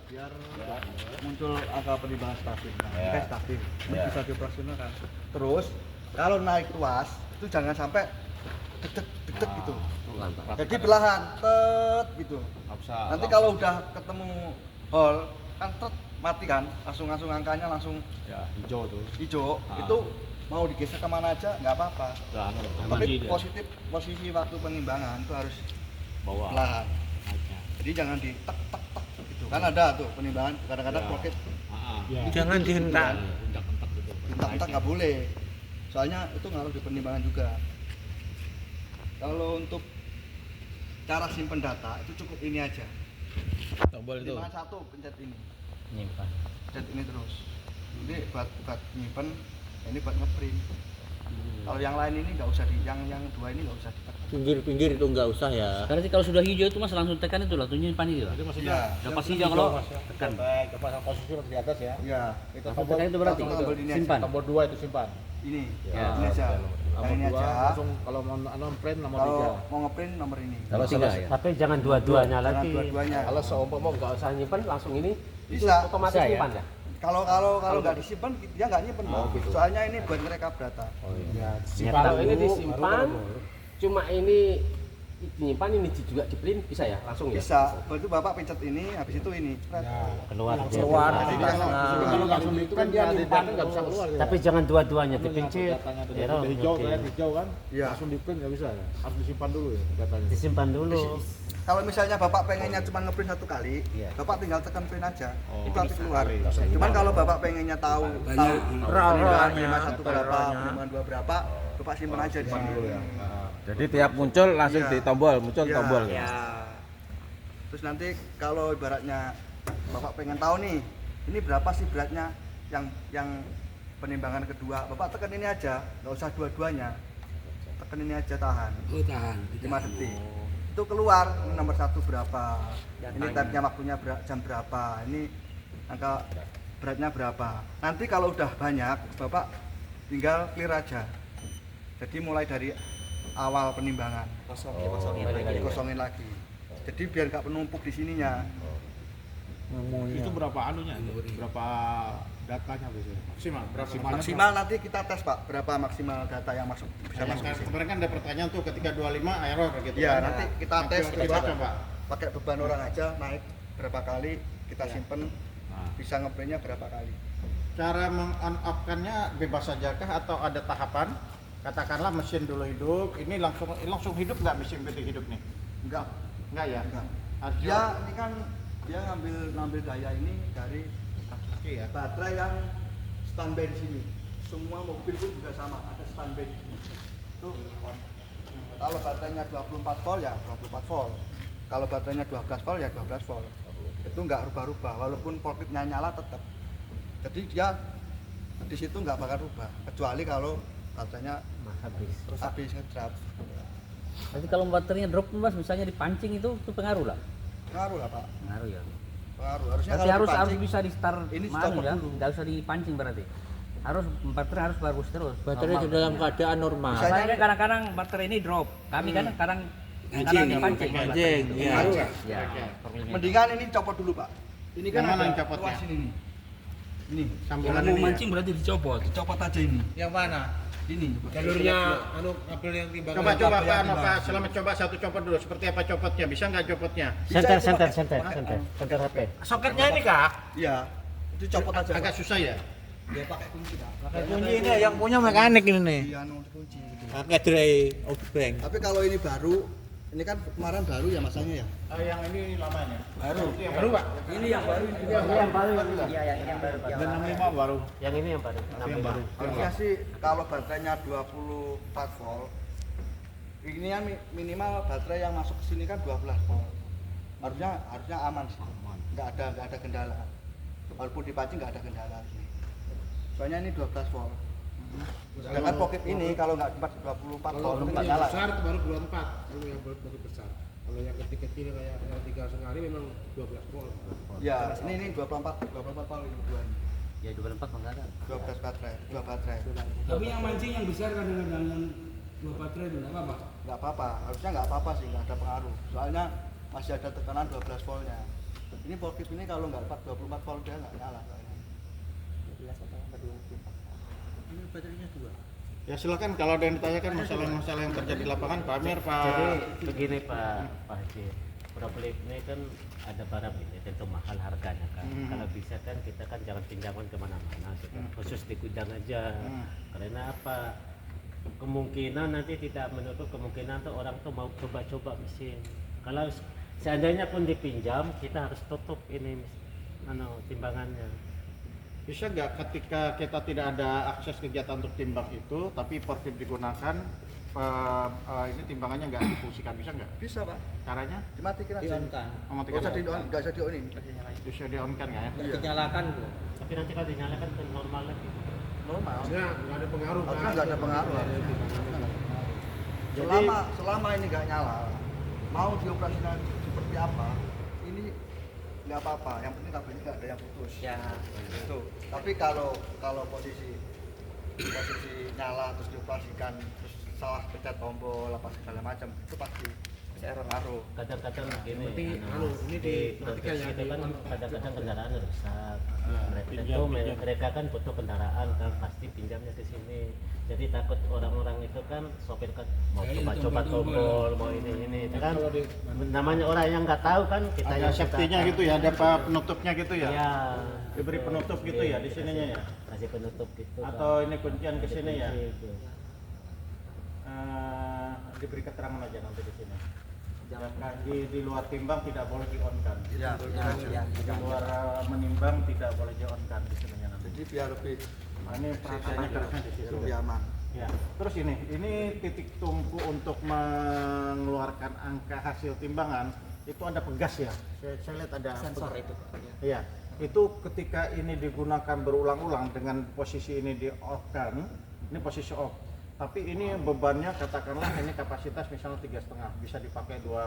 biar muncul angka penimbangan stabil. Nah, stabil. Ini bisa dioperasionalkan. Terus kalau naik tuas itu jangan sampai deg-deg gitu. Jadi belahan, gitu. Nanti kalau udah ketemu hole kan mati kan, langsung angkanya langsung hijau tuh. Hijau. Itu mau digeser kemana aja nggak apa-apa. Tapi posisi waktu penimbangan itu harus belahan. Jadi jangan di tek gitu. Kan ada tuh penimbangan kadang-kadang pocket. Jangan dihentak. Hentak nggak boleh. Soalnya itu ngaruh di penimbangan juga. Kalau untuk cara simpen data itu cukup ini aja. Tombol itu. Penimbangan satu pencet ini. Nyimpan. Pencet ini terus. Ini buat nyimpen, ini buat ngeprint. Kalau yang lain ini nggak usah yang dua ini nggak usah ditekan. Pinggir-pinggir itu nggak usah ya. Berarti kalau sudah hijau itu Mas langsung tekan itu lah, nyimpan itu. Jadi maksudnya Iya. Udah pasti hijau kalau tekan. coba posisi masih di atas ya. Iya. Itu Langsung tekan itu berarti Langsung tombol ini aja. simpan. tombol 2 itu simpan. Ini. Ya. Ini aja. Nomor Yang ini 2 aja. langsung kalau mau print nomor Kalau 3. mau ngeprint nomor ini. Kalau tiga ya. Tapi jangan dua-duanya Jangan lagi. dua-duanya. Kalau seumpama nggak usah nyimpan langsung ini Bisa. otomatis Bisa ya? nyimpan ya. Kalau nggak disimpan dia nggak nyimpen. gitu. Soalnya ini buat mereka data. Kalau ini disimpan, cuma ini dinyimpan ini juga di print bisa ya langsung ya. Bisa. Itu Bapak pencet ini, habis itu ini. Keluar. Keluar. Jadi Nah, Kalau langsung itu kan dia nyimpan nggak bisa keluar. Tapi jangan dua-duanya dipencet. Datanya tuh Ya, dari hijau oke. kan hijau kan. Iya. Langsung di print nggak bisa ya. Harus disimpan dulu ya datanya. Disimpan dulu. Kalau misalnya Bapak pengennya cuma ngeprint satu kali, Iya. Bapak tinggal tekan print aja. Oh, Itu nanti keluar. bisa. Cuman kalau Bapak pengennya tahu penimbangan Rollnya, 51 berapa, rollnya. penimbangan 2 berapa, Bapak simpan aja di sini. dulu ya. Jadi tiap muncul langsung Iya. di tombol, muncul Iya. tombol. Iya. Terus nanti kalau ibaratnya Bapak pengen tahu nih, ini berapa sih beratnya yang penimbangan kedua, Bapak tekan ini aja, nggak usah dua-duanya. Tekan ini aja tahan. tahan 5 detik. Itu keluar ini nomor 1 berapa, ini time-nya waktunya jam berapa, ini angka beratnya berapa. Nanti kalau udah banyak, Bapak tinggal clear aja. Jadi mulai dari awal penimbangan, dikosongin lagi. Jadi biar nggak penumpuk di sininya. Itu berapa anunya? Berapa datanya biasanya? Maksimal berapa? Maksimal nanti kita tes Pak, berapa maksimal data yang masuk bisa masuk ke sini. Kemarin kan ada pertanyaan tuh ketika 25 error gitu. Iya, kan. nanti kita tes Coba coba. pakai beban orang aja naik berapa kali, kita simpen Nah, bisa ngeprintnya berapa kali. cara meng-on-off-kannya bebas saja kah atau ada tahapan? Katakanlah mesin dulu hidup, ini langsung hidup nggak mesin PT hidup nih? Enggak, Nggak ya? enggak. Harus Dia ini kan dia ngambil daya ini dari Iya. baterai yang standby di sini. Semua mobil pun juga sama, ada standby di sini. Tuh. Kalau baterainya 24 volt ya 24 volt. Kalau baterainya 12 volt ya 12 volt. Itu nggak rubah-rubah, walaupun voltnya nyala tetap. Jadi dia di situ nggak bakal rubah, kecuali kalau baterainya habis ngedrap. Berarti kalau baterainya drop Mas misalnya dipancing itu pengaruh lah. Pengaruh lah Pak, Pengaruh ya. pengaruh. Harusnya Berarti kalau harus dipancing, bisa di start ini manual dicopot ya, dulu. nggak usah dipancing berarti. Harus baterai harus bagus terus. Baterai normal. dalam keadaan normal. Bisa. Soalnya kadang-kadang baterai ini drop. Kami kan kadang dipancing. Pancing, iya. Pengaruh. Ya. Mendingan ini copot dulu Pak. Ini kan Yang mana ada yang copotnya? ruas ini nih. Ini Sambilan Kalau mau ini ya? mancing berarti dicopot. copot aja ini. Yang mana? Ini. Jalurnya anu ngambil yang timbangan. Coba Apa yang Pak Selamat coba satu copot dulu. Seperti apa copotnya? Bisa nggak copotnya? Center, Bisa, center, Pak. center HP. Soketnya ini kah? Iya. Itu copot aja. Agak Pak. susah ya. Dia pakai kunci Pak. Kunci ini yang punya mekanik ini nih. Iya, kunci gitu. Pakai tray outbank. Tapi kalau ini baru, ini kan kemarin baru ya masanya ya. Yang ini lamanya. Baru. Yang baru Pak. Ini yang baru ini. Yang baru. Iya, yang baru. Dan 65 baru. Yang ini yang baru. Yang baru. Harusnya sih kalau baterainya 24 volt, ini yang minimal baterai yang masuk ke sini kan 12 volt. Harusnya aman sih. Nggak ada kendala. Walaupun dipancing nggak ada kendala sih. Soalnya ini 12 volt. Sedangkan pocket ini kalau nggak 24 volt itu nggak nyala. Besar itu baru 24 kalau yang baru besar. Kalau yang kecil-kecil kayak 3,5 hari memang 12 volt. Ya, ini 24 volt ini dua ini. Ya 24 enggak ada. 12 baterai, 2 baterai. Tapi yang mancing yang besar kadang-kadang yang 2 baterai itu enggak apa-apa. Nggak apa-apa, harusnya nggak apa-apa sih, nggak ada pengaruh. Soalnya masih ada tekanan 12 voltnya. Ini forklift ini kalau nggak 24 volt dia nggak nyala. Ini baterainya 2. Ya silakan kalau ada yang ditanyakan masalah-masalah yang terjadi di lapangan, Pak Amir, Pak. Jadi begini Pak Haji, forklift ini kan ada barang ini tentu mahal harganya kan. Kalau bisa kan kita kan jangan pinjaman kemana-mana, gitu. Khusus di gudang aja. Karena apa? Kemungkinan nanti tidak menutup kemungkinan tuh orang tuh mau coba-coba mesin. Kalau seandainya pun dipinjam, kita harus tutup ini timbangannya. Bisa nggak ketika kita tidak ada akses kegiatan untuk timbang itu, tapi forklift digunakan, ini timbangannya nggak difungsikan, bisa nggak? Bisa Pak, Caranya? dimatikan aja. Di-on-kan. Mematikan. Nggak usah di-on-in. Bisa di-on-kan ya? Dinyalakan tuh. Tapi nanti kalau dinyalakan kan normal lagi. Normal. Maksudnya nggak ada pengaruh Harusnya nggak ada pengaruh. Selama ini nggak nyala, mau dioperasikan seperti apa, ini nggak apa-apa. Yang penting kabelnya nggak ada yang putus. Ya. Itu. Tapi kalau posisi nyala terus dioperasikan terus salah pencet tombol apa segala macam, itu pasti ngaruh. Kadang-kadang begini, Berarti, ini di diperhatikan ya, produksi itu kan kadang-kadang kendaraan rusak. pinjam. Mereka kan butuh kendaraan kan pasti pinjamnya ke sini. Jadi takut orang-orang itu kan sopir kan mau Ya, coba-coba tombol, mau ini itu kan namanya orang yang nggak tahu kan kita Ada yang safety-nya suka- gitu ya, ada penutupnya gitu ya? Iya. Diberi penutup gitu ya di sininya ya? Kasih penutup gitu. Atau ini kuncian ke Kasih sini ya? kunci gitu. Diberi keterangan aja nanti di sini. Jangan di luar timbang tidak boleh di-on-kan. Ya, Di luar menimbang tidak boleh di-on-kan di sininya nanti. jadi biar lebih Ini perhatiannya kerasnya di situ. lebih aman. Ya. Terus ini titik tumpu untuk mengeluarkan angka hasil timbangan itu ada pegas ya. Saya lihat ada Sensor pegas. itu. Iya. Itu ketika ini digunakan berulang-ulang dengan posisi ini di off-kan, ini posisi off. Tapi ini bebannya katakanlah ini kapasitas misalnya 3,5, bisa dipakai 2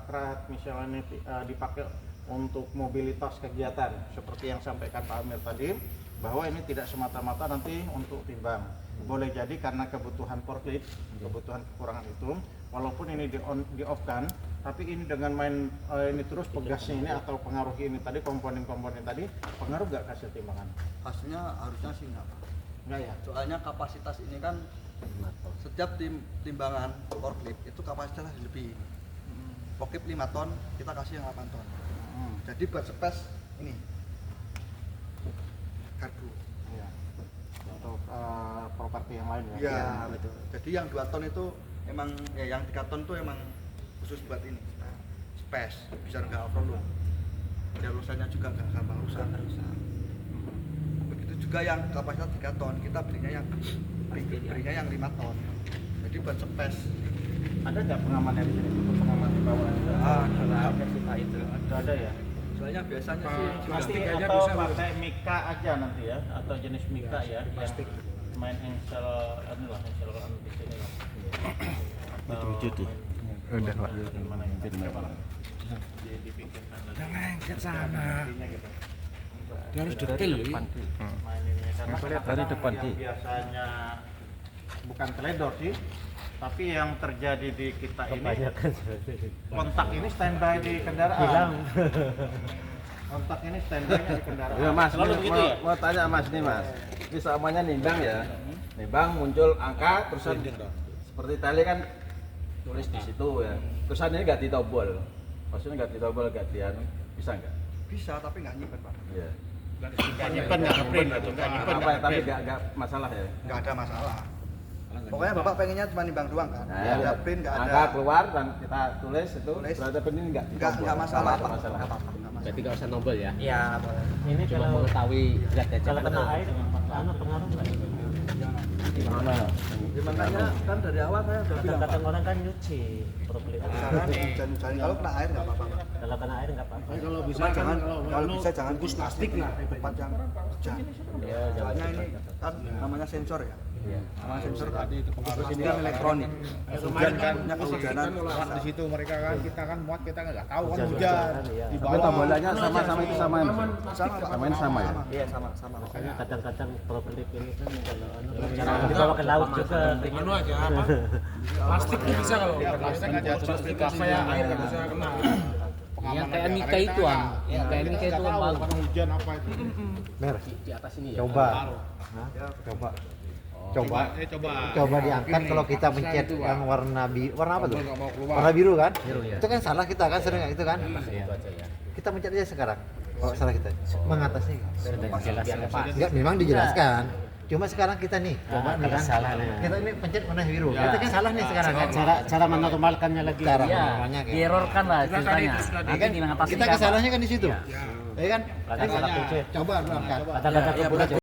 truk, misalnya ini dipakai untuk mobilitas kegiatan seperti yang sampaikan Pak Amir tadi, bahwa ini tidak semata-mata nanti untuk timbang. Boleh jadi karena kebutuhan forklift, kebutuhan kekurangan itu, walaupun ini di off-kan, tapi ini dengan main ini terus pegasnya ini atau pengaruh ini tadi komponen-komponen tadi, pengaruh nggak hasil timbangan? Hasilnya harusnya sih nggak Pak. Enggak ya? Soalnya kapasitas ini kan setiap timbangan forklift itu kapasitasnya lebih. Forklift 5 ton, kita kasih yang 8 ton. Jadi buat space ini kargo. Iya. Untuk properti yang lain ya? Iya, betul. Jadi yang 2 ton itu emang yang 3 ton itu emang khusus buat ini. Space, bisa nggak overload. Jalusannya juga nggak gampang rusak. Begitu juga yang kapasitas 3 ton, kita belinya yang 5 ton. Jadi buat space. Ada nggak pengamannya di sini? Untuk pengaman di bawah? Ada ya? Soalnya biasanya sih Plastik aja atau bisa, pakai mika aja nanti ya? Atau jenis mika ya? Plastik. Main engsel, inilah engsel di sini lah. Wujud ya? Udah Pak. Mana yang jadi mana? Dipikirkan lagi. Jangan lengket sana. Gitu. Dia harus detail loh. Main ini karena kadang-kadang yang biasanya bukan teledor sih, tapi yang terjadi di kita ini Kebanyakan kontak ini standby di kendaraan. hilang. Kontak ini standby di kendaraan. Ya Mas, Selalu ini begitu ya? mau tanya Mas nih Mas. Ini semuanya nimbang ya. Nimbang muncul angka terusan seperti tadi kan tulis di situ ya. Terusan ini nggak ditobol. Maksudnya nggak ditobol gantian bisa nggak? bisa tapi nggak nyimpen Pak. Iya. Nggak nyimpen, nggak ngeprint atau nggak nyimpen, Apa nggak ya, tapi ngeprint. nggak masalah ya. Nggak ada masalah. Pokoknya Bapak pengennya cuma nimbang doang kan? Nah, Nggak ada print, nggak angka ada. keluar dan kita tulis itu Tulis. berarti ini nggak ditobol. Nggak masalah Nggak Pak. masalah. Nggak apa-apa. nggak masalah. Berarti nggak usah nobel ya? Iya, boleh. Ini Cuma kalau mengetahui beratnya. kalau kena air, pengaruh nggak? Gimana? Ya, makanya kan dari awal saya udah bilang Pak. Kadang-kadang orang kan nyuci forklift. Jangan hujan-hujan. Kalau kena air nggak apa-apa Pak. Kalau kena air nggak apa-apa. Kalau bisa Cuma kan jangan kalau kalau bisa jangan bungkus plastik lah. tempat yang hujan. Ya, jangan Soalnya ini cepat. kan namanya sensor ya. Iya. Namanya sensor kan. Tadi itu Terus ini kan elektronik. Hujan kan punya kehujanan. Muat di situ mereka kan kita kan muat kita nggak tahu kan Hujan, hujan. hujan, iya. Di Tapi bawah. tombolnya sama-sama itu sama ya Mas? Sama ini sama ya? Iya sama. Kadang-kadang forklift ini kan kalau jangan dibawa ke laut juga. Anu aja apa? Plastik tuh bisa kalau plastik aja plastik kayak air nggak bisa kena. Yang kayak nikah itu ang, yang kayak nikah itu kan bagus. Karena hujan apa itu? Merah. Di atas ini ya. Coba. Hah? Coba. Coba. Coba diangkat kalau kita mencet yang warna warna apa tuh? Nggak mau keluar. Warna biru kan? Biru, ya. Itu kan salah kita kan sering nggak itu kan? Itu aja ya. Kita mencet aja sekarang. Kalau salah kita mengatasi. Sudah dijelaskan Pak. Enggak, memang dijelaskan. Cuma sekarang kita nih, coba nih kan. salah nih. Kita ini pencet warna biru. Kita kan salah nih sekarang kan. Cara menormalkannya lagi. Cara Iya, normalnya kayak. dierorkan lah ceritanya. Ini Nanti kan mengatasi kita apa? kesalahannya kan di situ. Ya kan? Kata-kata kunci. Coba berangkat. Kata-kata kunci.